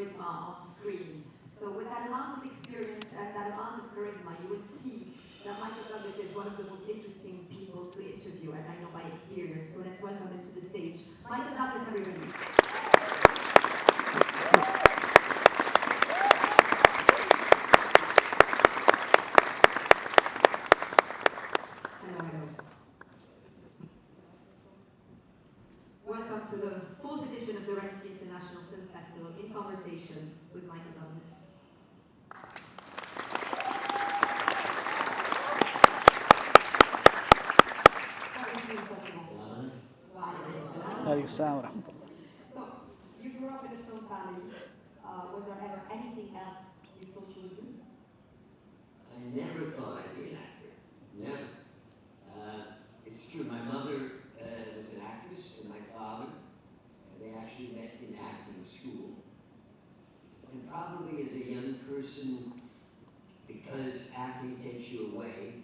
charisma on screen. So with that amount of experience and that amount of charisma, you will see that Michael Douglas is one of the most interesting people to interview, as I know by experience. So let's welcome him to the stage. Michael Douglas, everybody. Welcome to the fourth edition of the Red Street International Film Festival, in conversation with Michael Douglas. So, you grew up in a film family. Was there ever anything else you thought you would do? I never thought I'd be an actor. Never. It's true, my mother was an actress, and my father, they actually met in acting school. And probably as a young person, because acting takes you away,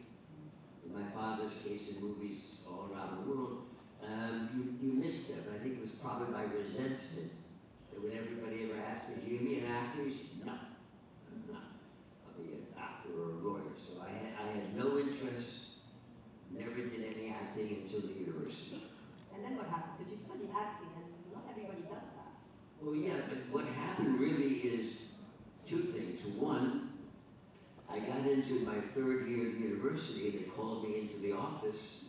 in my father's case in movies all around the world, you miss them. I think it was probably by resentment that when everybody ever asked me, do you be an actor? He said, no, I'm not. I'll be an actor or a lawyer. So I had no interest, never did any acting until the university. And then what happened? Because you studied acting, and not everybody does that. Well, yeah, but what happened really is two things. One, I got into my third year of university. They called me into the office,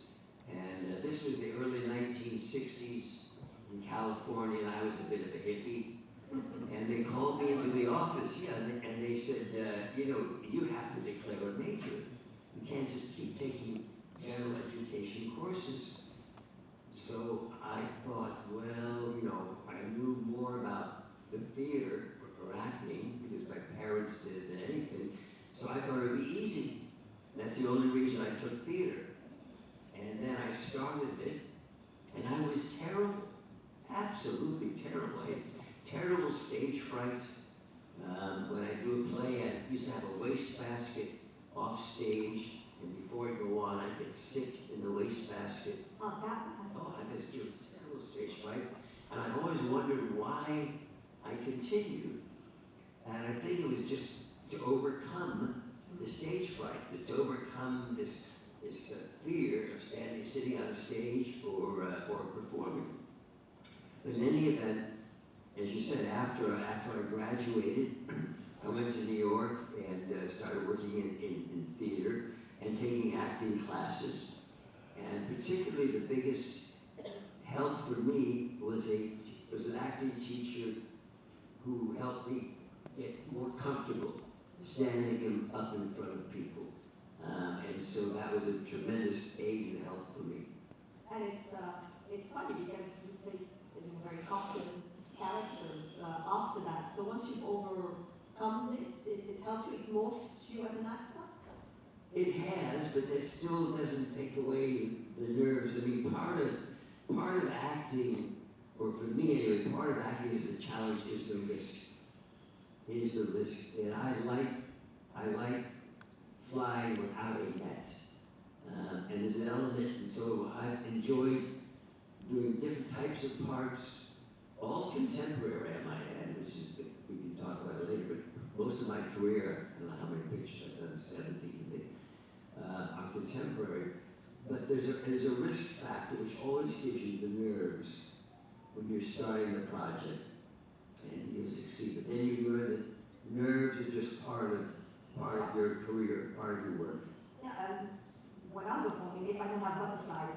and this was the early 1960s in California, and I was a bit of a hippie. And they called me into the office, and they said, you have to declare a major. You can't just keep taking general education courses. So I thought, well, I knew more about the theater or acting because my parents did than anything. So I thought it would be easy. That's the only reason I took theater. And then I started it, and I was terrible, absolutely terrible. I had terrible stage fright. When I do a play, I used to have a wastebasket off stage, and before I go on, I get sick in the wastebasket. Oh, that I just, it was terrible stage fright. And I've always wondered why I continued. And I think it was just to overcome the stage fright, to overcome this fear of sitting on a stage or performing. But in any event, as you said, after I graduated, I went to New York and started working in theater and taking acting classes. And particularly the biggest help for me was an acting teacher who helped me get more comfortable standing up in front of people. And so that was a tremendous aid and help for me. And it's funny because you played very confident characters after that. So once you've overcome this, it helped you, it morphed you as an actor? It has, but that still doesn't take away the nerves. I mean, part of acting, or for me anyway, part of acting is the challenge, is the risk. And I like flying without a net. And there's an element, and so I've enjoyed doing different types of parts, all contemporary, I might add, which is, we can talk about it later, but most of my career, I don't know how many pictures I've done, 70, I think, are contemporary. But there's a risk factor which always gives you the nerves when you're starting the project, and you'll succeed. But then you learn that nerves are just part of your career, part of your work. Yeah, when I was hoping, if I don't have butterflies,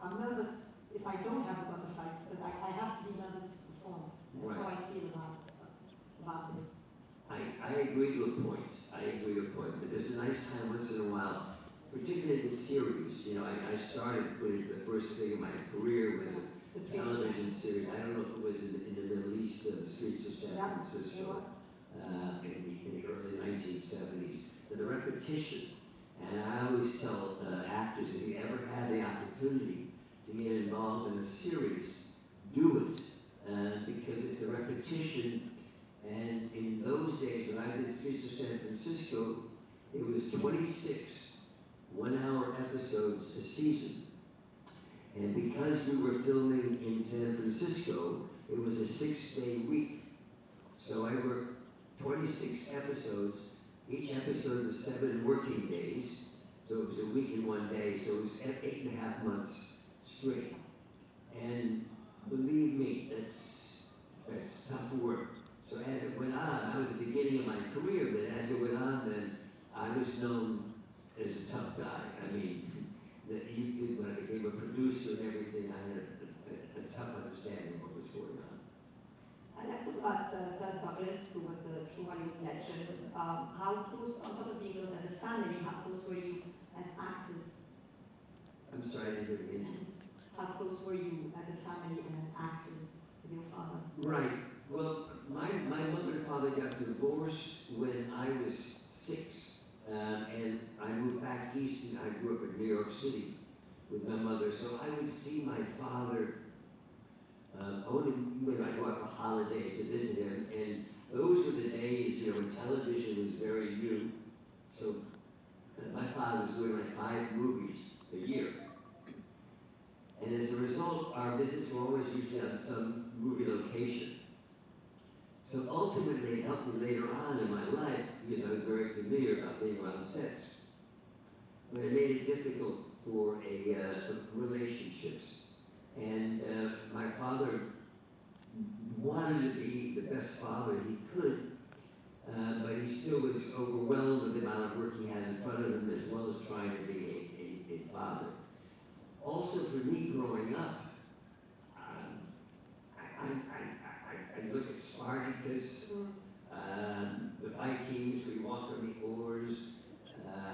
I'm nervous if I don't have the butterflies, because I have to be nervous to perform. That's right. How I feel about this. I agree to a point. But there's a nice time once in a while, particularly the series. I started with the first thing in my career was a television series. I don't know if it was in the Middle East, the streets of San Francisco, in the early 1970s. But the repetition, and I always tell actors, if you ever have the opportunity to get involved in a series, do it, because it's the repetition. And in those days, when I did Streets of San Francisco, it was 26 one-hour episodes a season. And because we were filming in San Francisco, it was a 6-day week. So I worked 26 episodes. Each episode was 7 working days. So it was a week and 1 day. So it was 8.5 months straight. And believe me, that's tough work. So as it went on, I was at the beginning of my career, but as it went on, then I was known as a tough guy. I mean, that you could, when I became a producer and everything, I had a tough understanding of what was going on. Let's talk about Kirk Douglas, who was a true Hollywood legend. How close, on top of being close as a family, how close were you as actors? I'm sorry, I didn't hear you. How close were you as a family and as actors with your father? Right. Well, my mother and father got divorced when I was 6. And I moved back east, and I grew up in New York City with my mother. So I would see my father only when I go out for holidays to visit him. And those were the days, when television was very new. So my father was doing like 5 movies a year. And as a result, our visits were always usually on some movie location. So ultimately, it helped me later on in my life because I was very familiar about being around sets. But it made it difficult for relationships. And my father wanted to be the best father he could, but he still was overwhelmed with the amount of work he had in front of him, as well as trying to be a father. Also, for me growing up, I look at Spartacus, the Vikings, we walked on the oars.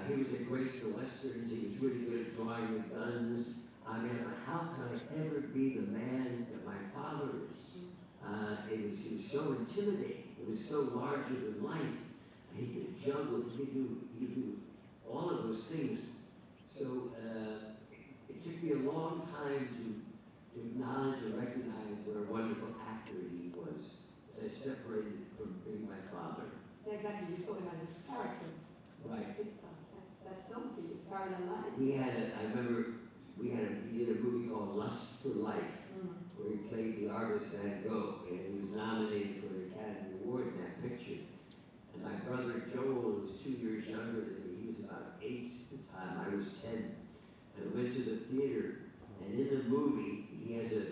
He was great in the Westerns. He was really good at drawing with guns. I mean, how can I ever be the man that my father is? He was so intimidating. He was so larger than life. He could juggle. He could do all of those things. So it took me a long time to acknowledge and recognize what a wonderful actor he was, as I separated from being my father. Yeah, exactly. You saw him as his characters. Right. That's film for you. It's parallel life. I remember he did a movie called Lust for Life, where he played the artist Van Gogh, and he was nominated for an Academy Award in that picture. And my brother Joel, who was 2 years younger than me, he was about 8 at the time, I was 10. And we went to the theater, and in the movie, he has a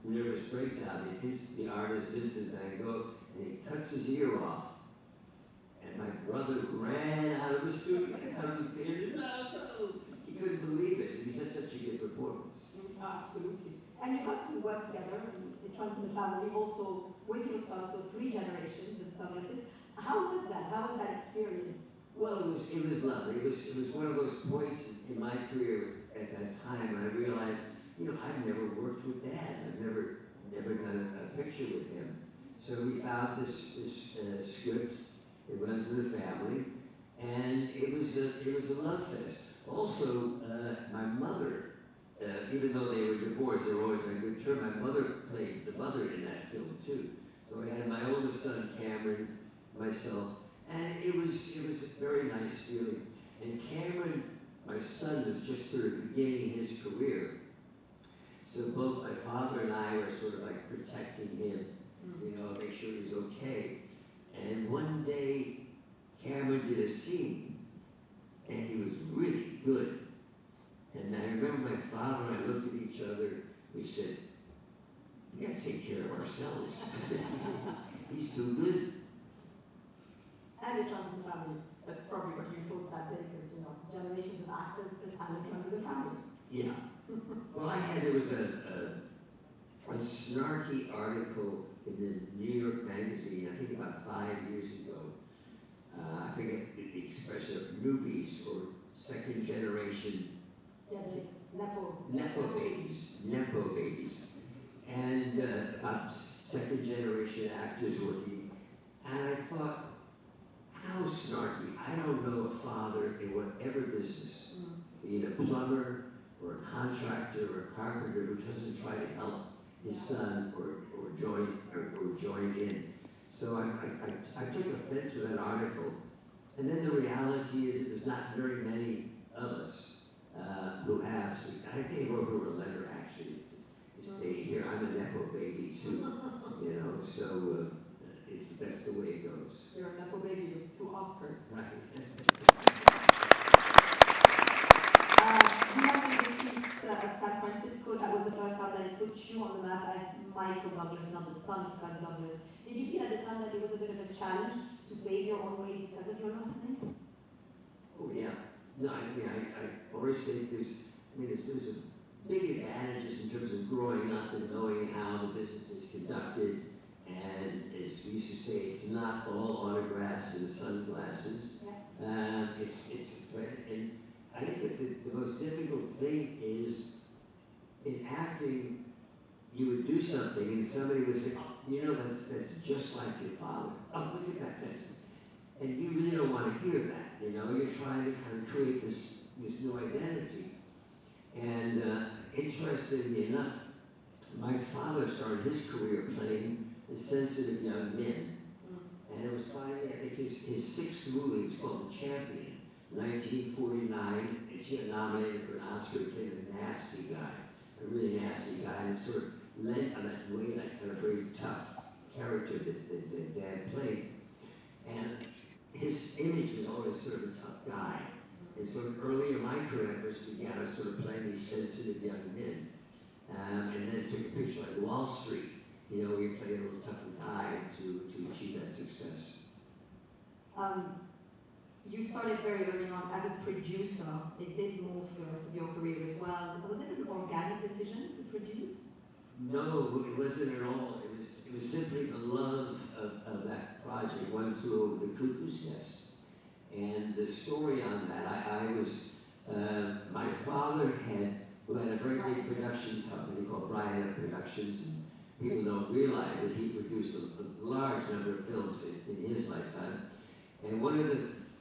nervous breakdown. He hits the artist Vincent Van Gogh, and he cuts his ear off. And my brother ran out of the studio, out of the theater. No! He couldn't believe it. It was just such a good performance. Absolutely. And you got to work together, it runs in the family, also with your son, so 3 generations of Douglases. How was that? How was that experience? Well, it was lovely. It was one of those points in my career at that time when I realized, I've never worked with Dad. I've never done a picture with him. So we found this script. It runs in the family, and it was a love fest. Also, my mother, even though they were divorced, they were always on good terms. My mother played the mother in that film too. So I had my oldest son Cameron, myself, and it was a very nice feeling. And Cameron, my son, was just sort of beginning his career. So both my father and I were sort of like protecting him, make sure he was okay. And one day, Cameron did a scene, and he was really good. And I remember my father and I looked at each other, we said, we gotta take care of ourselves. He's too good. And it runs in the family. That's probably what you thought that day, because, generations of actors, the talent runs in the family. Yeah. Well, there was a snarky article in the New York Magazine, I think about 5 years ago. I forget the expression of newbies or second generation. Yeah, the Nepo babies. And about second generation actors working. And I thought, how snarky. I don't know a father in whatever business, be it a plumber or a contractor or a carpenter, who doesn't try to help his son or join in. So I took offense with that article. And then the reality is that there's not very many of us who have. So I think I wrote her a letter actually to stay here. I'm a Nepo baby too, so it's the best Oscars. Right. You have in the streets of San Francisco, that was the first time that it put you on the map as Michael Douglas, not the son of Scott Douglas. Did you feel at the time that it was a bit of a challenge to pave your own way because of your last name? Oh yeah. No, I always think there's a big advantages in terms of growing up and knowing how the business is conducted. And as we used to say, it's not all autographs and sunglasses. Yeah. And I think that the most difficult thing is in acting, you would do something and somebody would say, oh, you know, that's just like your father. Oh, look at that. And you really don't want to hear that. You know, you're trying to kind of create this new identity. And interestingly enough, my father started his career playing the sensitive young men. And it was finally, I think his sixth movie was called The Champion, 1949. And she got nominated for an Oscar. He played a nasty guy, a really nasty guy. And it sort of led on that way, that kind of very tough character that Dad played. And his image was always sort of a tough guy. And so early in my career, I first began to sort of playing these sensitive young men. And then took a picture like Wall Street, you know, where you play a little tougher guy to achieve that success. You started very early on as a producer. It did move the rest of your career as well. Was it an organic decision to produce? No, it wasn't at all. It was simply the love of that project. One Flew Over the Cuckoo's Nest. And the story on that, my father had a very big production company called Bryant Productions. And people don't realize that he produced a large number of films in his lifetime. And one of the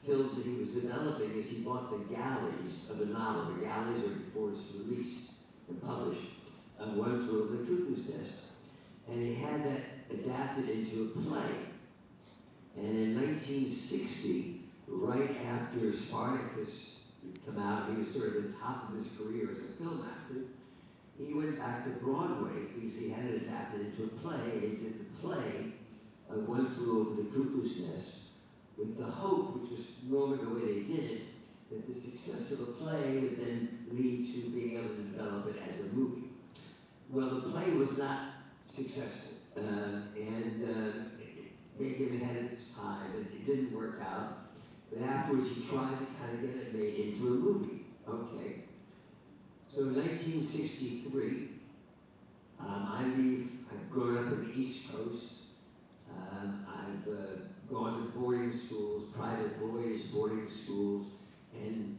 films that he was developing is he bought the galleys of a novel. The galleys are before it's released and published, of One Flew Over the Cuckoo's Nest. And he had that adapted into a play. And in 1960, right after Spartacus had come out, he was sort of at the top of his career as a film actor. He went back to Broadway because he had it adapted into a play, and he did the play of One Flew Over the Cuckoo's Nest with the hope, which was normally the way they did it, that the success of a play would then lead to being able to develop it as a movie. Well, the play was not successful, and maybe it had its time, and it didn't work out. But afterwards, he tried to kind of get it made into a movie. Okay. So in 1963, I've grown up in the East Coast. I've gone to boarding schools, private boarding schools, and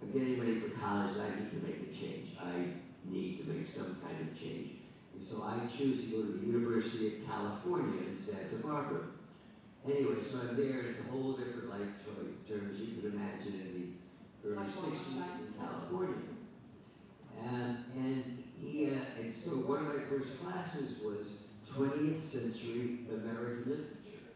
I'm getting ready for college. I need to make a change. I need to make some kind of change. And so I choose to go to the University of California in Santa Barbara. Anyway, so I'm there, and it's a whole different life choice in terms you can imagine in the early 60s in California. And so one of my first classes was 20th century American literature.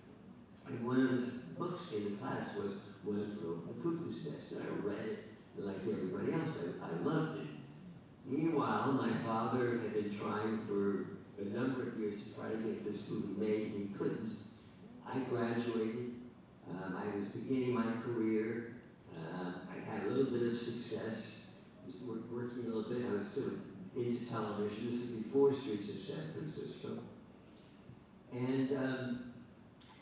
And one of the books in the class was One Flew Over the Cuckoo's Nest. And I read it, and like everybody else, I loved it. Meanwhile, my father had been trying for a number of years to try to get this movie made, and he couldn't. I graduated. I was beginning my career. I had a little bit of success. Was working a little bit. I was sort of into television. This is before Streets of San Francisco. And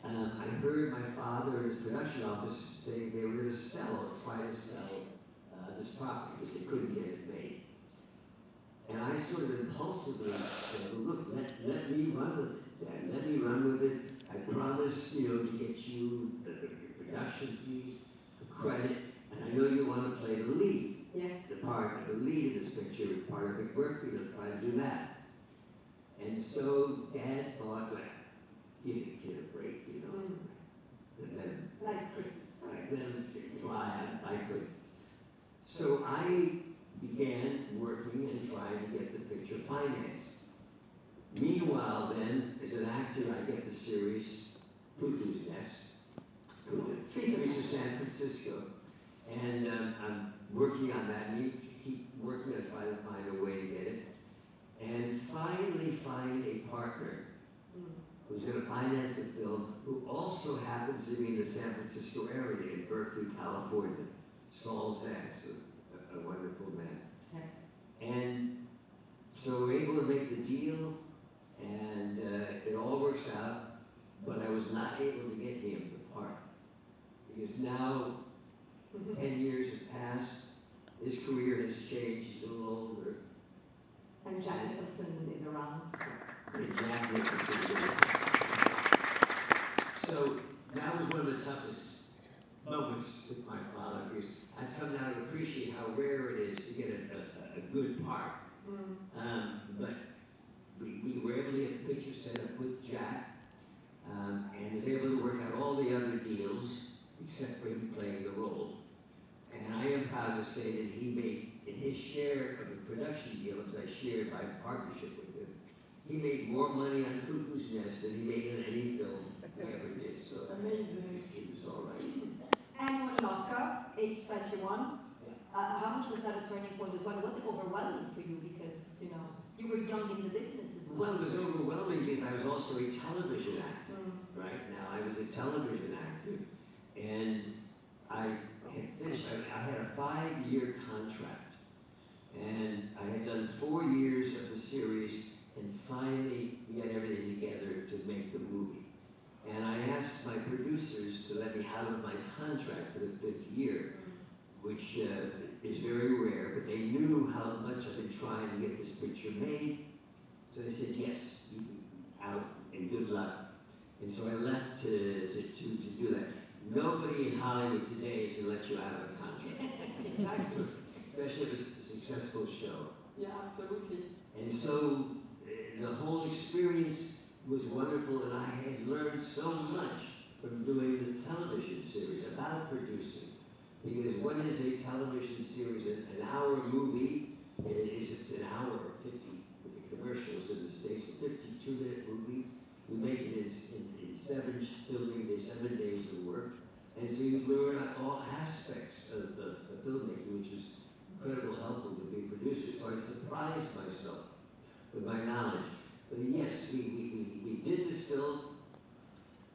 I heard my father in his production office saying they were going to try to sell this property because they couldn't get it made. And I sort of impulsively said, well, look, let me run with it, Dad. Let me run with it. I promise, to get you the production fees, the credit, and I know you want to play the lead. Yes. The part of the lead of this picture is part of the work, try to do that. And so Dad thought, well, give the kid a break, And then, nice Christmas. Right, let him fly. I could. So I began working and trying to get the picture financed. Meanwhile, then, as an actor, I get the series Cuckoo's Nest, Streets of San Francisco, and I'm working on that, and you keep working on trying to find a way to get it, and finally find a partner who's going to finance the film, who also happens to be in the San Francisco area in Berkeley, California. Saul Zaentz, a wonderful man. Yes. And so we're able to make the deal, and it all works out, but I was not able to get him the part. Because now, 10 years have passed, his career has changed, he's a little older. And Jack Nicholson is around. And Jack Nicholson is around. So that was one of the toughest moments with my father, because I've come now to appreciate how rare it is to get a good part. But we were able to get the picture set up with Jack, and was able to work out all the other deals, except for him playing the role. And I am proud to say that he made, in his share of the production deal, as I shared my partnership with him, he made more money on Cuckoo's Nest than he made in any film he ever did. So amazing. It was all right. And you won an Oscar, age 21. How much was that a turning point as well? Was it overwhelming for you because, you know, you were young in the business as well? Well, it was overwhelming because I was also a television actor. Right now, I was a television actor, and I had finished. I had a 5-year contract, and I had done 4 years of the series, and finally we got everything together to make the movie. And I asked my producers to let me out of my contract for the 5th year, which is very rare, but they knew how much I've been trying to get this picture made. So they said, yes, you can out, and good luck. And so I left to do that. Nobody in Hollywood today is going to let you out of a contract. Exactly. Especially if it's a successful show. Yeah, absolutely. And so the whole experience was wonderful, and I had learned so much from doing the television series about producing. Because what is a television series? An hour movie it's an hour 50 with the commercials in the States, a 52-minute movie. We make it in 7 filming days, 7 days of work. And so you learn all aspects of filmmaking, which is incredibly helpful to be a producer. So I surprised myself with my knowledge. But yes, we did this film.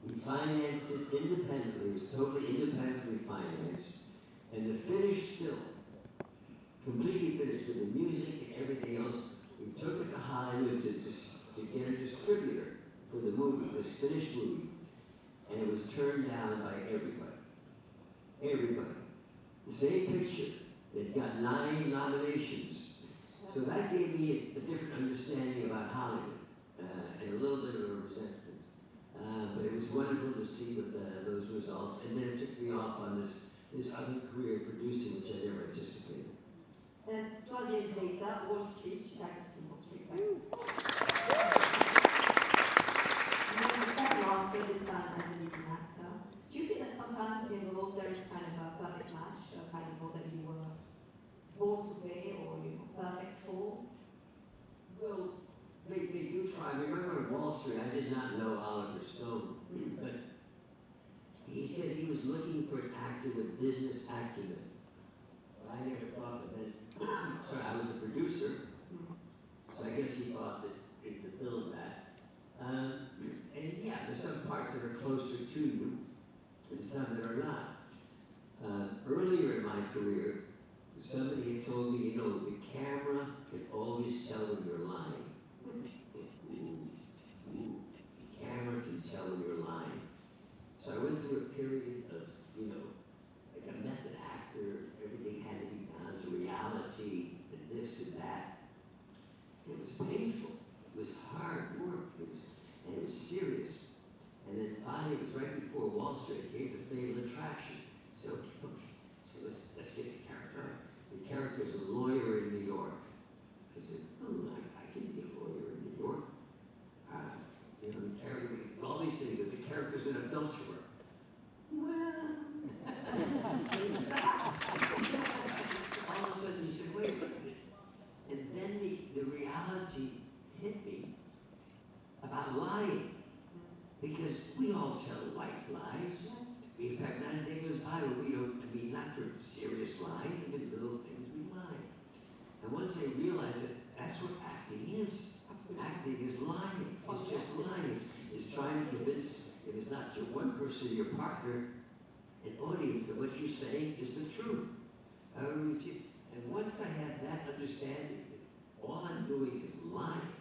We financed it independently. It was totally independently financed. And the finished film, completely finished with the music and everything else, we took it to Hollywood to get a distributor for the movie, this finished movie. And it was turned down by everybody. Everybody. The same picture. It got 9 nominations. So that gave me a different understanding about Hollywood, and a little bit of a resentment. But it was wonderful to see those results. And then it took me off on this other career producing, which I never anticipated. Then 12 years later, Wall Street, you guys have seen Wall Street, right? You won the second Oscar this time as a leading actor. Do you feel that sometimes in the roles there is kind of a perfect match, a kind of role that you were born to play or perfect for? Well, they do try. Remember in Wall Street, I did not know Oliver Stone, but he said he was looking for an actor with business acumen. Well, I never thought that then. Sorry, I was a producer, so I guess he thought that it fulfilled that. And yeah, there's some parts that are closer to you, and some that are not. Earlier in my career, somebody had told me, the camera can always tell when you're lying. The camera can tell when you're lying. So I went through a period of, like a method actor, everything had to be down to reality, and this and that. It was painful. It was hard work. And it was serious. And then finally, it was right before Wall Street, I came to Fatal Attraction. So let's get the character. The character is a lawyer in New York. I said, I can be a lawyer in New York. The character, all these things, that the character's an adulterer. Well, all of a sudden you said, wait a minute. And then the reality hit me about lying. Because we all tell white lies. In fact, not anything was vital. Not for serious lying, even little things we lie. And once I realized that that's what acting is. Absolutely. Acting is lying. It's just lying. It's trying if it's not your one person, your partner, an audience, that what you're saying is the truth. And once I had that understanding, all I'm doing is lying.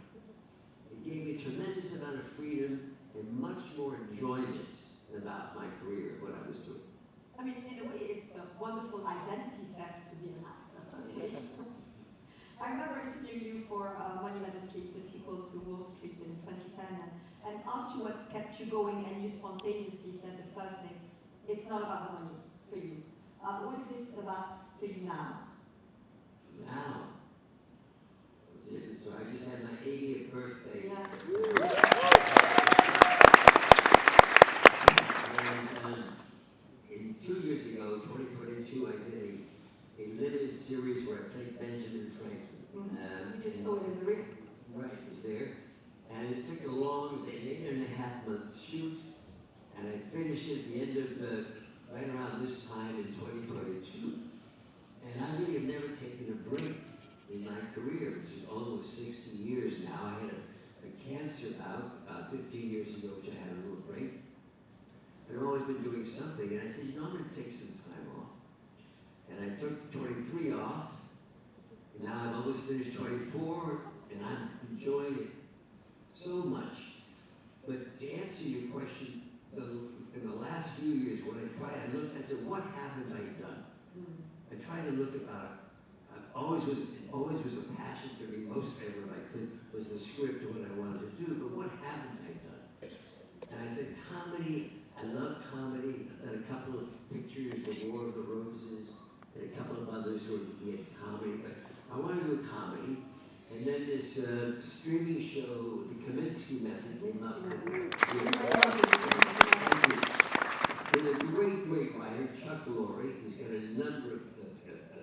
It gave me a tremendous amount of freedom and much more enjoyment about my career, what I was doing. I mean, in a way, it's a wonderful identity theft to be an actor. I remember interviewing you for Money Never Sleeps, the sequel to Wall Street in 2010, and asked you what kept you going, and you spontaneously said the first thing, it's not about the money for you. What is it about for you now? Now, so I just had my 80th birthday. Yeah. And 2 years ago, 2022, I did a limited series where I played Benjamin Franklin. You just saw it in the ring. Right, it was there. And it took a long, it was an 8.5 months shoot. And I finished it at the end of, right around this time in 2022. And I really have never taken a break in my career, which is almost 60 years now. I had a cancer bout about 15 years ago, which I had a little break. I've always been doing something, and I said, you know, I'm going to take some time off. And I took 23 off, and now I've almost finished 24, and I'm enjoying it so much. But to answer your question, in the last few years, when I looked, I said, what haven't I done? I tried to look about, always was a passion for me, most ever I could, was the script of what I wanted to do, but what haven't I done? And I said, comedy, I love comedy. I've done a couple of pictures, The War of the Roses, and a couple of others who had comedy, but I want to do a comedy. And then this streaming show, the Kaminsky Method, came up with a great writer, Chuck Lorre. He's got a number of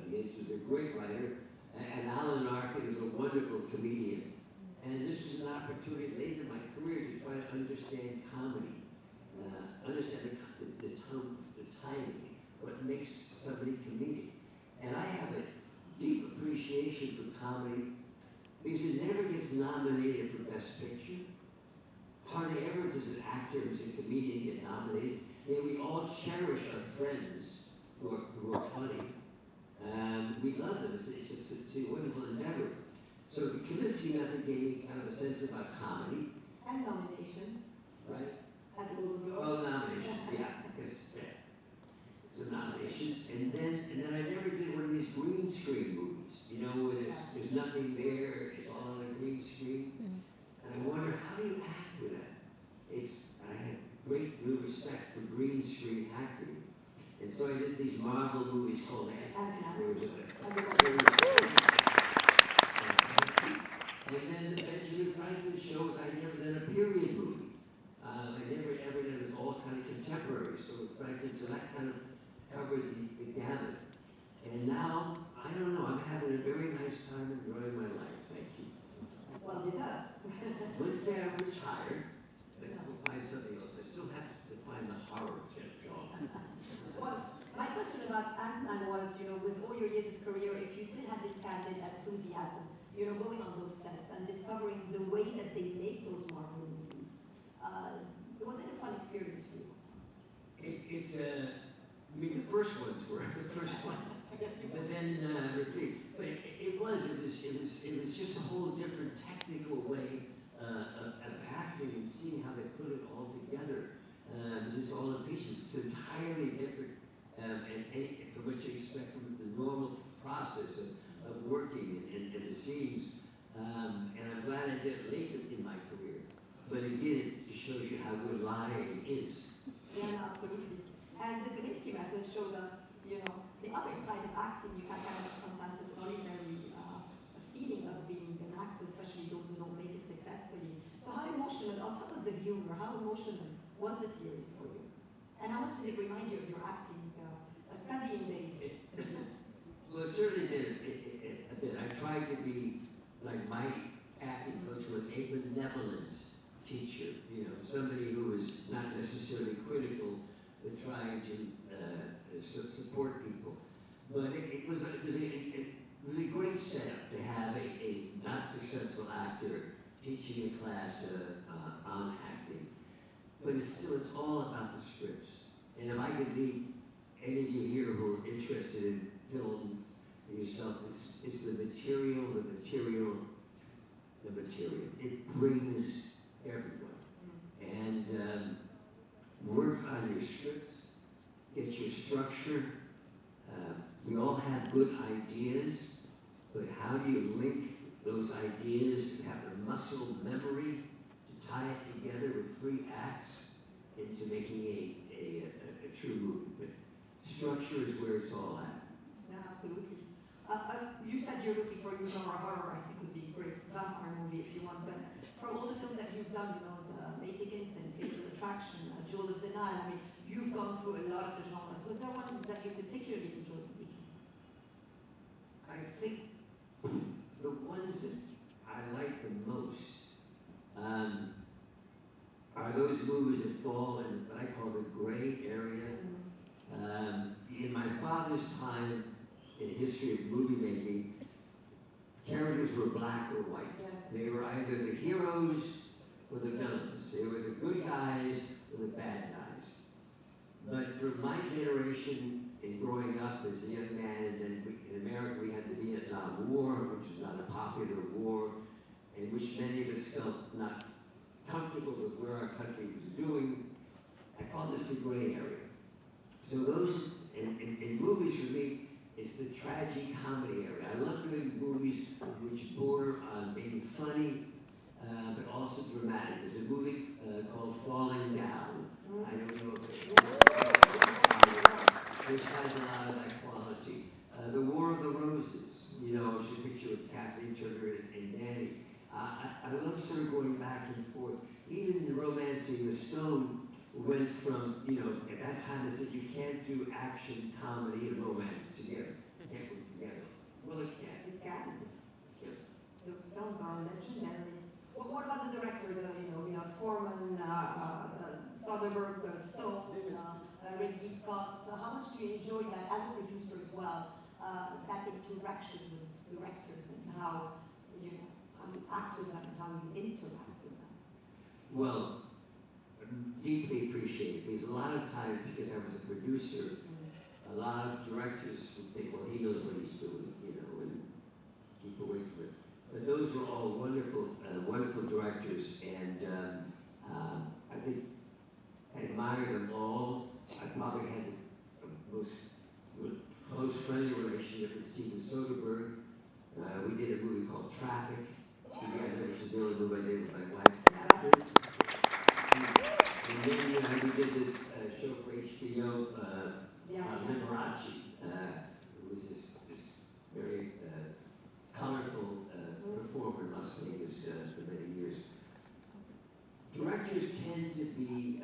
hits. He's a great writer. And Alan Arkin is a wonderful comedian. And this was an opportunity late in my career to try to understand comedy, understand the tone, the timing, what makes somebody comedic. And I have a deep appreciation for comedy because it never gets nominated for Best Picture. Hardly ever does an actor who's a comedian get nominated. Yet we all cherish our friends who are funny. We love them. It's a wonderful endeavor. So the Kaminsky Method gave me kind of a sense about comedy. And nominations. Right? At the Golden Globes. Oh, nominations, yeah. Because, yeah. So nominations. And then I never did one of these green screen movies. You know, where there's nothing there, it's all on a green screen. And I wonder, how do you act with that? I have great new respect for green screen acting. And so I did these Marvel movies called Ant-Man. And then the Benjamin Franklin shows, I never done a period movie. I never ever done this all kind of contemporary. So with Franklin, so that kind of covered the gamut. And now, I don't know, I'm having a very nice time enjoying my life. Thank you. Well deserved. Wednesday I retired, but we'll find something else. I still have to find the horror job. Well, my question about Ant-Man was, with all your years of career, if you still had this candid enthusiasm, going on those sets and discovering the way that they make those Marvel movies, was it a fun experience for you? I mean, the first ones were the first one, but then it was just a whole different technical way of acting and seeing how they put it all together. This is all in pieces. It's entirely different, and from what you expect from the normal process of working in the scenes. And I'm glad I did it late in my career. But again, it just shows you how good lying is. Yeah, no, absolutely. And the Kaminsky Method showed us, the other side of acting. You can kind of sometimes the solitary feeling of being an actor, especially those who don't make it successfully. So how emotional, on top of the humor, how emotional was the series for you? And how much did it remind you of your acting studying days? Well, it certainly did a bit. I tried to be, like my acting coach was a benevolent teacher, somebody who was not necessarily critical, but trying to support people. But it was a great setup to have a not successful actor teaching a class on acting. but it's all about the scripts. And if I could leave any of you here who are interested in film and yourself, it's the material, the material, the material. It brings everyone. And work on your script, get your structure. We all have good ideas, but how do you link those ideas and have the muscle memory to tie it together with 3 acts into making a true movie? But structure is where it's all at. Yeah, absolutely. You said you're looking for a new genre. Horror, I think, would be a great vampire movie if you want. But from all the films that you've done, you know, the Basic Instinct, Fatal Attraction, Jewel of the Nile, I mean, you've gone through a lot of the genres. Was there one that you particularly enjoyed making? I think the ones that I like the most are those movies that fall in what I call the gray area. In my father's time in history of movie making, characters were black or white. Yes. They were either the heroes or the villains. They were the good guys or the bad guys. But for my generation, in growing up as a young man, and then in America we had the Vietnam War, which was not a popular war, in which many of us felt not comfortable with where our country was doing. I call this the gray area. So those, in movies for me, it's the tragic comedy area. I love doing movies which border on being funny, but also dramatic. There's a movie called Falling Down. I don't know if which has a lot of that quality. The War of the Roses, you know, it's a picture of Kathleen Turner and Danny. I love sort of going back and forth. Even in Romancing the Stone, went from, you know, at that time I said you can't do action, comedy, and romance together. You can't put them together. Well, it can. It can. Yeah. Those films are legendary. What about the director, Milos Forman, Soderbergh, Stone, Ridley Scott? How much do you enjoy that as a producer as well? That interaction with directors and how you act with them and how you interact with them. Well, deeply appreciated, because a lot of times, because I was a producer, a lot of directors would think, well, he knows what he's doing, you know, and keep away from it. But those were all wonderful, wonderful directors, and I think I admire them all. I probably had the most close friendly relationship with Steven Soderbergh. We did a movie called Traffic together, which is the only movie I did with my wife, Catherine. And then we did this show for HBO, Liberace. It was this very colorful performer in Las Vegas for many years. Directors tend to be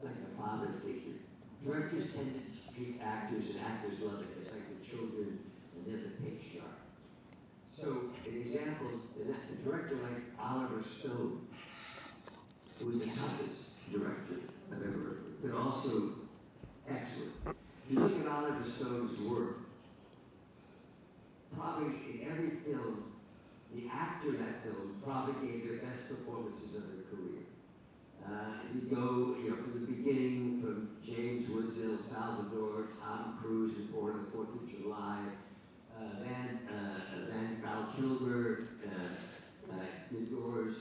like a father figure. Directors tend to treat actors, and actors love it. It's like the children, and they're the patriarch. So, an example, a director like Oliver Stone, who was the toughest director I've ever worked with, but also excellent. If you look at Oliver Stone's work, probably in every film, the actor in that film probably gave their best performances of their career. If you go, from the beginning, from James Woods, El Salvador, Tom Cruise was born on the 4th of July, Val Kilmer, The Doors,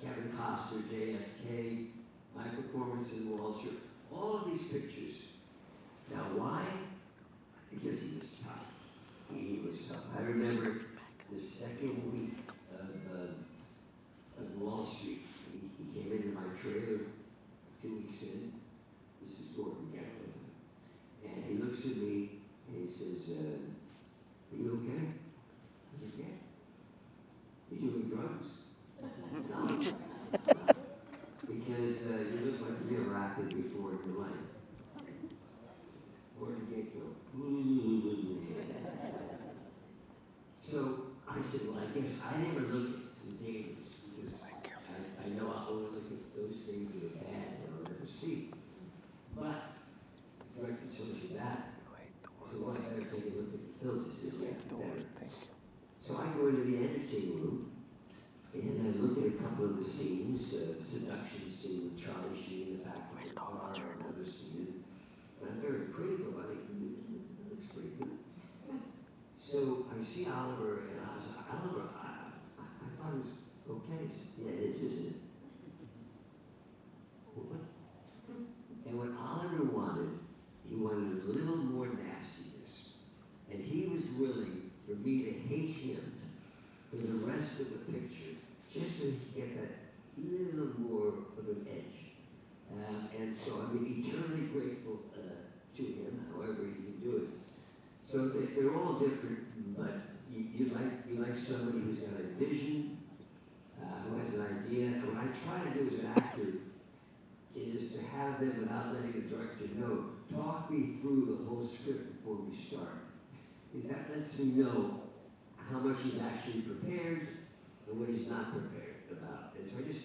Kevin Costner, JFK, my performance in Wall Street, all of these pictures. Now why? Because he was tough. He was tough. I remember the second week of Wall Street, he came into my trailer 2 weeks in. This is Gordon Gekko. And he looks at me and he says, are you okay? I said, yeah. You doing drugs? No. Because you look like you never acted before in your life. Gordon Gekko. So I said, well, I guess I never look at the dailies because I know I'll only look at those things that are bad that I'll never see. But the director tells you that. So why better take a look at the films? He says, yeah, better. So I go into the editing room and I look at a couple of the scenes, the seduction scene with Charlie Sheen So I see Oliver, and I was like, Oliver, I thought it was okay. He said, yeah, it is, isn't it? What? And what Oliver wanted, he wanted a little more nastiness. And he was willing for me to hate him for the rest of the picture, just so he could get that little more of an edge. And so I'm eternally grateful to him, however he can do it. So they're all different, but you like somebody who's got a vision, who has an idea. And what I try to do as an actor is to have them, without letting the director know, talk me through the whole script before we start. Because that lets me know how much he's actually prepared and what he's not prepared about. And so I just,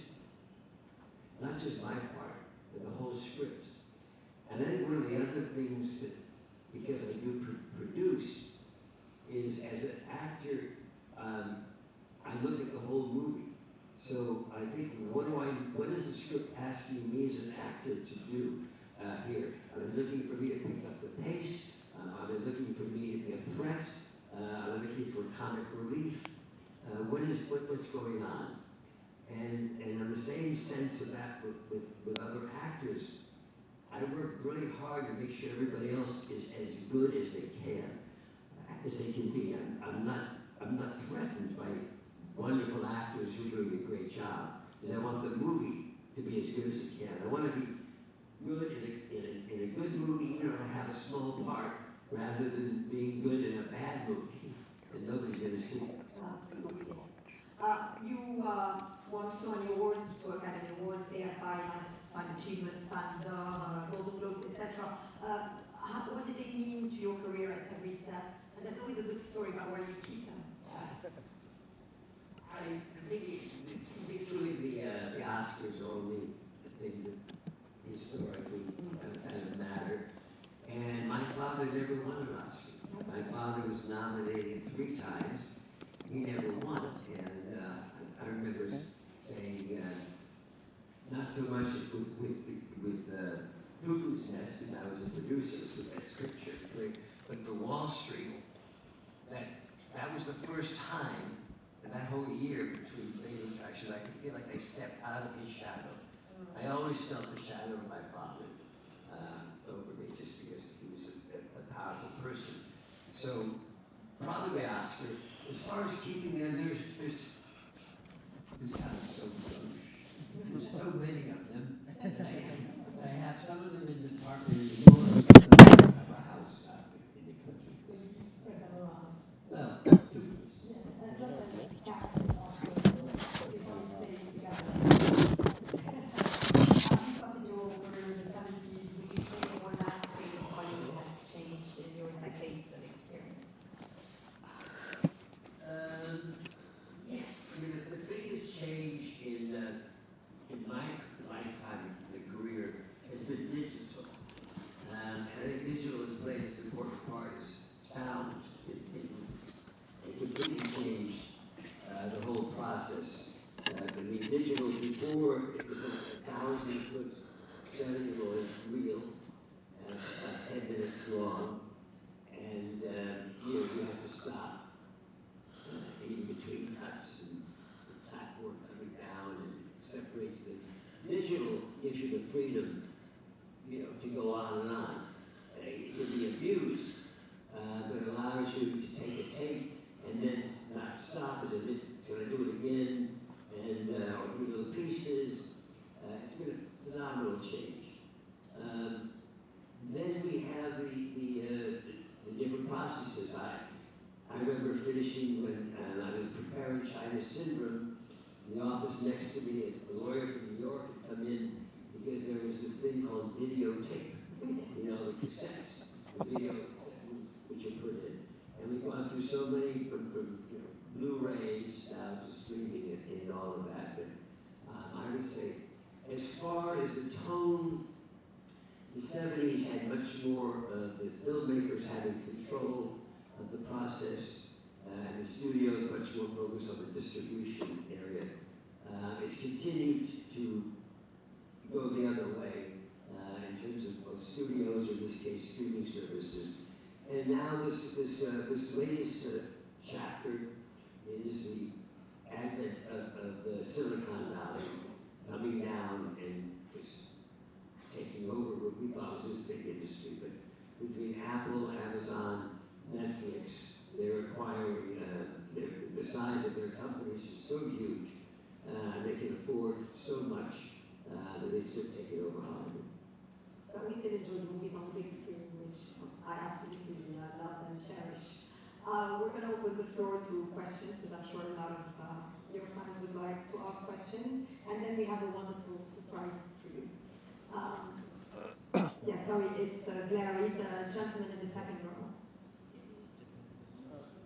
not just my part, but the whole script. And I think one of the other things that, because I do produce, is as an actor, I look at the whole movie. So I think, what is the script asking me as an actor to do here? Are they looking for me to pick up the pace? Are they looking for me to be a threat? Are they looking for comic relief? What's going on? And in the same sense of that with other actors, I work really hard to make sure everybody else is as good as they can be. I'm not threatened by wonderful actors who are doing a great job, because I want the movie to be as good as it can. I want to be good in a good movie, even if I have a small part, rather than being good in a bad movie that nobody's going to see. Absolutely. You won so many awards, two Academy Awards, AFI, Lifetime Achievement, Palme d'Or, Golden Globes, etc. What did they mean to your career at every step? And there's always a good story about where you keep them. I think truly the Oscars are only the thing that historically kind of matter. And my father never won an Oscar. My father was nominated 3 times. He never won. And I remember saying, not so much with Cuckoo's Nest, because I was a producer, it was the best picture, but for Wall Street, that was the first time in that whole year between playing attraction, I could feel like I stepped out of his shadow. I always felt the shadow of my father over me, just because he was a powerful person. So probably the Oscar. As far as keeping them, this sounds so gauche. There's so many of them. I have some of them in the department in New York. I have a house out in the country. So you spread them around. Well, 2 weeks. Yes, and just as captain of the one playing together. You started your career in the 70s. Would you say your landscape of Hollywood has changed in your decades of experience? Yes. I mean, the biggest change in my lifetime, the career, has been digital. And I think digital has played as important part as sound. It completely changed the whole process. I mean, digital before, it was a 1,000-foot celluloid reel, about 10 minutes long, and you have to stop in between cuts, and the platform coming down, and it separates the digital, gives you the freedom, to go on and on. It can be abused, but it allows you to take a take and then not stop. Is it going to do it again, and or do little pieces? It's been a phenomenal change. Then we have the different processes. I remember finishing when I was preparing China Syndrome. In the office next to me, a lawyer from New York had come in because there was this thing called videotape. The cassettes, the video cassette, which you put in. And we've gone through so many from Blu-rays now to streaming and all of that. But I would say, as far as the tone, the 70s had much more of the filmmakers having control of the process, and the studios much more focused on the distribution area. It's continued to go the other way in terms of both studios, or in this case, streaming services. And now this latest chapter is the advent of the Silicon Valley coming down and just taking over what we thought was this big industry. But between Apple, Amazon, Netflix, they're acquiring, the size of their companies is so huge. They can afford so much that they've just taken over Hollywood. But we still enjoy the movies on the big screen, which I absolutely love and cherish. We're going to open the floor to questions, because I'm sure a lot of your fans would like to ask questions. And then we have a wonderful surprise for you. Yeah, sorry, it's Glary, the gentleman in the second row.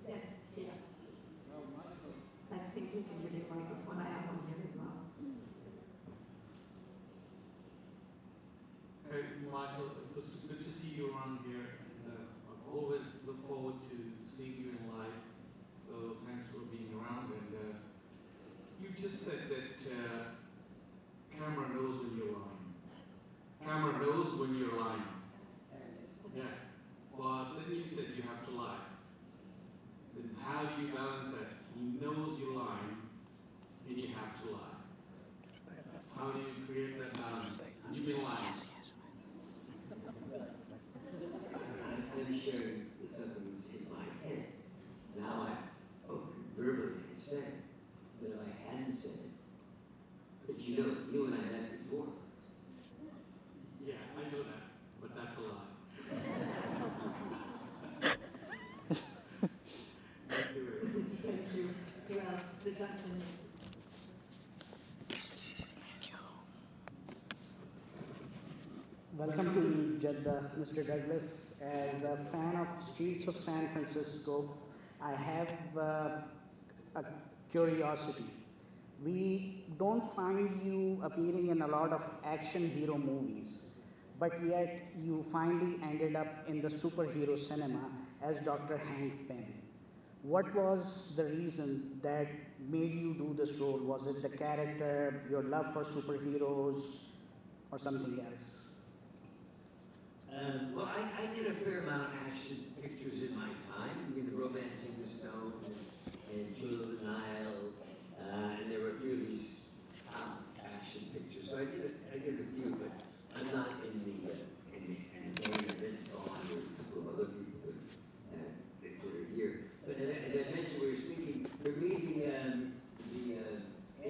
Yes, here. I think you can give a microphone. I have one here as well. Hey, Michael, it was good to see you around here, and I've always looked forward to seeing you in live. So thanks for being around. And you just said that camera knows when you're lying. Camera knows when you're lying. Yeah. But then you said you have to lie. Then how do you balance that? He knows you're lying, and you have to lie. How do you create that balance? You've been lying. I'm sharing something that's in my head. Now I verbally have said it, but if I hadn't said it, but you know, you and I met before. Yeah, I know that, but that's a lie. Thank you very much. Thank you. Who else? The gentleman. Welcome to Jeddah, Mr. Douglas. As a fan of streets of San Francisco, I have a curiosity. We don't find you appearing in a lot of action hero movies, but yet you finally ended up in the superhero cinema as Dr. Hank Pym. What was the reason that made you do this role? Was it the character, your love for superheroes, or something else? Well, I did a fair amount of action pictures in my time. I mean, the Romancing the Stone and Jewel of the Nile, and there were a few of these action pictures. So I did a few, but I'm not in the vein of Vince Vaughn or a couple of other people that are here. But as I mentioned, we were speaking. For me, the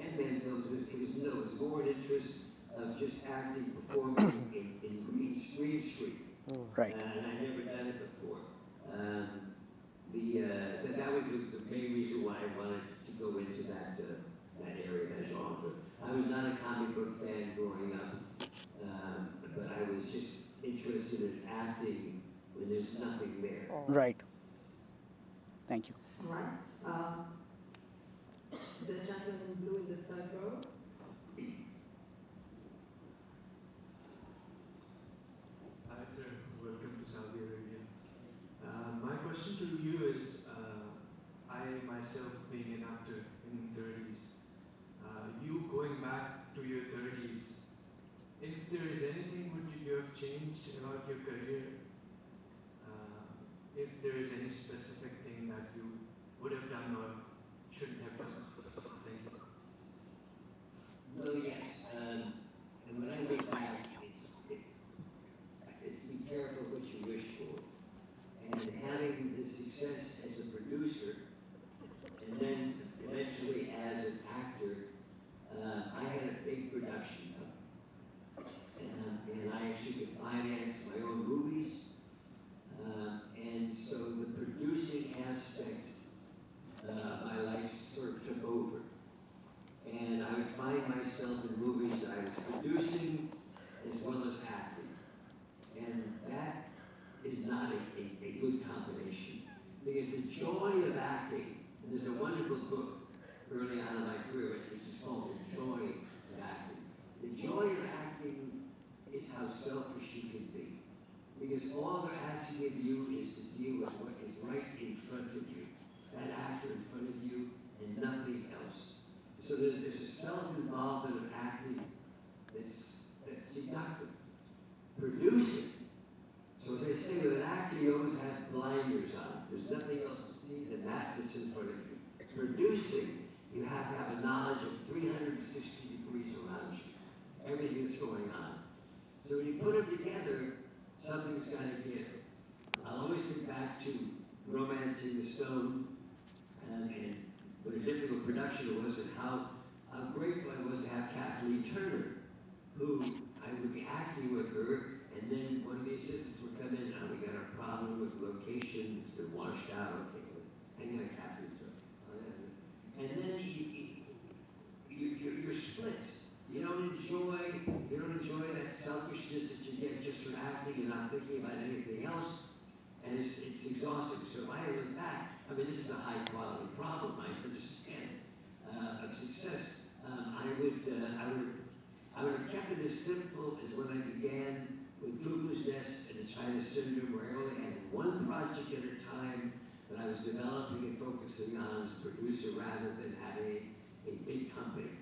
Ant-Man films was more an interest of just acting, performing in green screen. Right. And I'd never done it before. That was the main reason why I wanted to go into that area, that genre. I was not a comic book fan growing up, but I was just interested in acting when there's nothing there. Right. Thank you. All right. The gentleman in blue in the third row. Hi, sir. Welcome to Saudi Arabia. My question to you is, I myself being an actor in 30s, you going back to your 30s, if there is anything would you have changed about your career? If there is any specific thing that you would have done or shouldn't have done? Thank you. Well, yes. And when I look back, it's be careful what you wish for. And having the success as a producer, and then eventually as an actor, I had a big production company. And I actually could finance my own movies. And so the producing aspect of my life sort of took over. And I would find myself in movies that I was producing as well as acting. And that is not a good combination. Because the joy of acting, and there's a wonderful book early on in my career which is called The Joy of Acting. The joy of acting is how selfish you can be. Because all they're asking of you is to deal with what is right in front of you. That actor in front of you and nothing else. So there's a self-involvement of acting that's seductive. Producing. So as I say, with an actor, you always have blind nothing else to see than that that's in front of you. Producing, you have to have a knowledge of 360 degrees around you. Everything is going on. So when you put them together, something's got to give. I'll always think back to Romancing the Stone, and what a difficult production it was, and how grateful I was to have Kathleen Turner, who I would be acting with her, and then one of the assistants would come in, we got a problem with location, it's been washed out, okay, hang on, Kathleen Turner. And then you're split. You don't enjoy that selfishness that you get just from acting and not thinking about anything else. And it's exhausting. So if I look back, I mean, this is a high quality problem. I understand of success. I would have kept it as simple as when I began with Cuckoo's Nest and the China Syndrome, where I only had one project at a time that I was developing and focusing on as a producer rather than having a big company.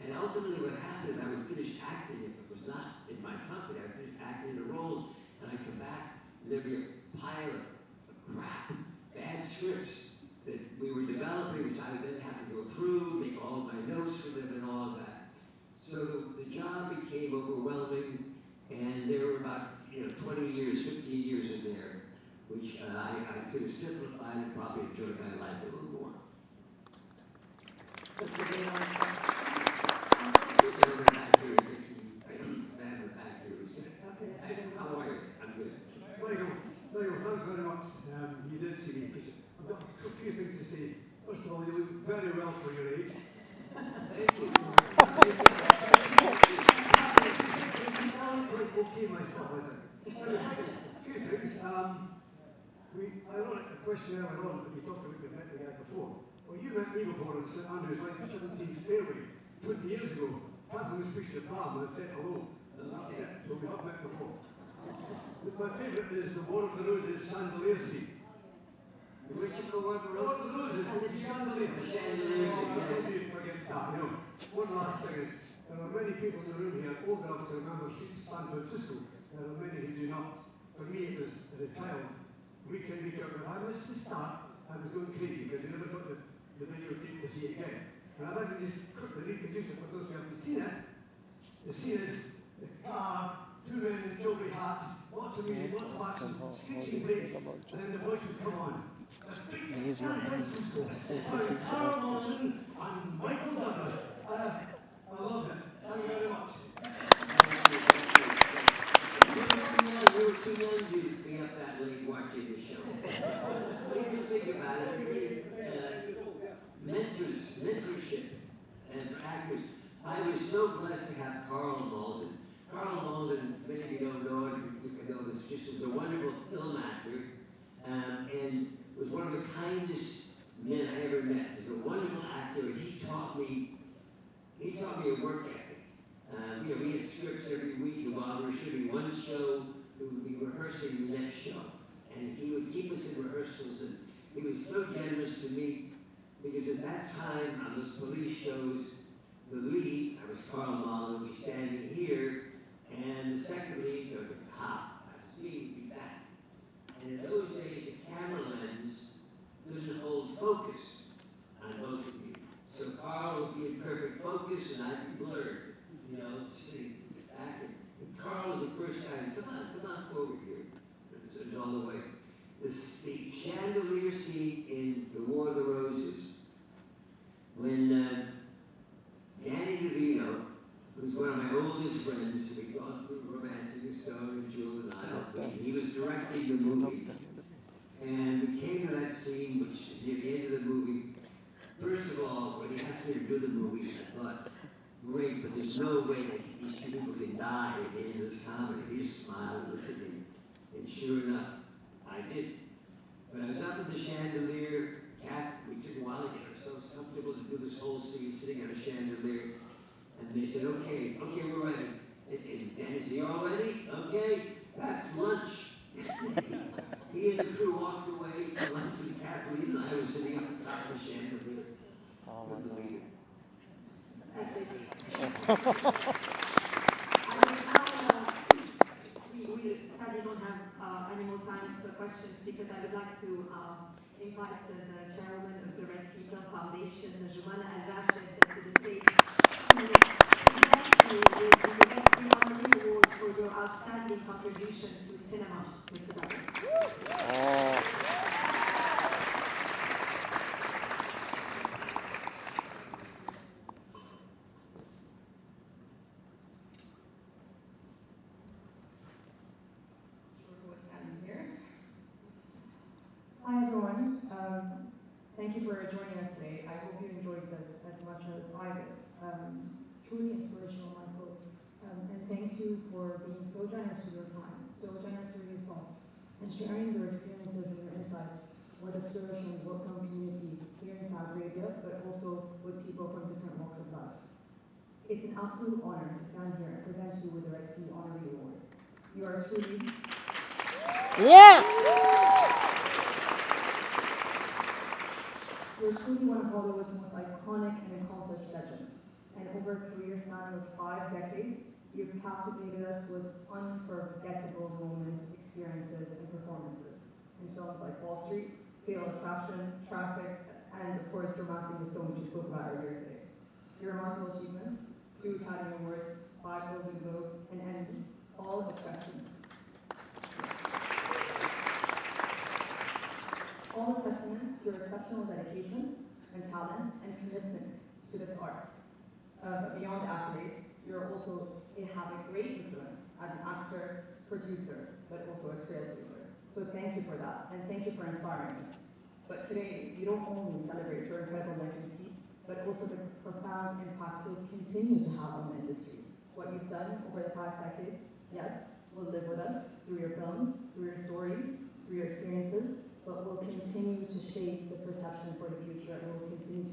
And ultimately what happened is I would finish acting, if it was not in my company, I would finish acting in a role, and I'd come back, and there'd be a pile of crap, bad scripts that we were developing, which I would then have to go through, make all of my notes for them and all of that. So the job became overwhelming, and there were about 20 years, 15 years in there, which I could have simplified and probably enjoyed my life a little more. How are you? I'm good. Michael, thanks very much. You did see me. I've got a few things to say. First of all, you look very well for your age. Thank you. Okay myself, I think. A few things. I wrote a question earlier on, but you talked about you met the guy before. Well, you met me before on St Andrews, like 17th Fairway, 20 years ago. Catherine was pushing the pram and I said hello. And that was it. So we have met before. My favourite is the War of the Roses chandelier scene. Which of the War of the War of the Roses? Roses, the chandelier. Chandelier scene. Nobody forgets that, One last thing is, there are many people in the room here old enough to remember Streets of San Francisco. There are many who do not. For me, it was, as a child, week in, week out. If I missed the start, I was going crazy because I never got the videotape to see it again. And I'd like to just quickly reproduce it for those who haven't seen it. The scene is the car, two men in jewelry hats, lots of music, lots of action, screeching brakes, and then the voice would come on. Raise your hand. This is the Carl best. Malden and Michael Douglas. I love it. Thank you very much. We were too young to be up that late watching the show. Please think about it. Mentorship, and for actors. I was so blessed to have Carl Malden. Carl Malden, many of you don't know it, you know this, just was a wonderful film actor, and was one of the kindest men I ever met. He's a wonderful actor, and he taught me a work ethic. We had scripts every week, and while we were shooting one show, we would be rehearsing the next show. And he would keep us in rehearsals, and he was so generous to me, because at that time, on those police shows, the lead, I was Carl Malden, would be standing here, and the second lead, or the cop, that was me, would be back. And in those days, the camera lens couldn't hold focus on both of you. So Carl would be in perfect focus, and I'd be blurred, sitting back. And Carl was the first guy who said, come on forward here. It's all the way. The chandelier scene in The War of the Roses, when Danny DeVito, who's one of my oldest friends, we've gone through Romancing the Stone and Jewel and Isle, and he was directing the movie. And we came to that scene, which is near the end of the movie. First of all, when he asked me to do the movie, I thought, great, but there's no way that these two people can die at the end of this comedy. He just smiled and looked at me. And sure enough, I did. When I was up in the chandelier, we took a while to get ourselves comfortable to do this whole scene sitting on a chandelier. And they said, okay, we're ready. And Danny said, you all ready? Okay, that's lunch. He and the crew walked away for lunch, and Kathleen and I were sitting at the top of the chandelier. Couldn't believe it. We sadly don't have any more time for questions because I would like to invite the chairwoman of the Red Sea Film Foundation, Jumana Al-Rashid, to the stage to present you with the Red Sea Honorary Award for your outstanding contribution to cinema, Mr. Douglas. Hi everyone. Thank you for joining us today. I hope you enjoyed this as much as I did. Truly inspirational, Michael. And thank you for being so generous with your time, so generous with your thoughts, and sharing your experiences and your insights with the flourishing film community here in Saudi Arabia, but also with people from different walks of life. It's an absolute honor to stand here and present you with the Red Sea Honorary Award. You are truly... Yeah! You're truly one of Hollywood's most iconic and accomplished legends. And over a career spanning of 5 decades, you've captivated us with unforgettable moments, experiences, and performances in films like Wall Street, Fearless Fashion, Traffic, and of course, Romancing the Stone, which we spoke about earlier today. Your remarkable achievements, 2 Academy Awards, 5 Golden Globes, and Emmy, all a testament. All a testament to your exceptional dedication and talent and commitment to this art. But beyond accolades, you have a great influence as an actor, producer, but also a trailblazer. So thank you for that, and thank you for inspiring us. But today, you don't only celebrate your incredible legacy, but also the profound impact you'll continue to have on the industry. What you've done over the past decades, yes, will live with us through your films, through your stories, through your experiences, but will continue to shape the perception for the future and will continue to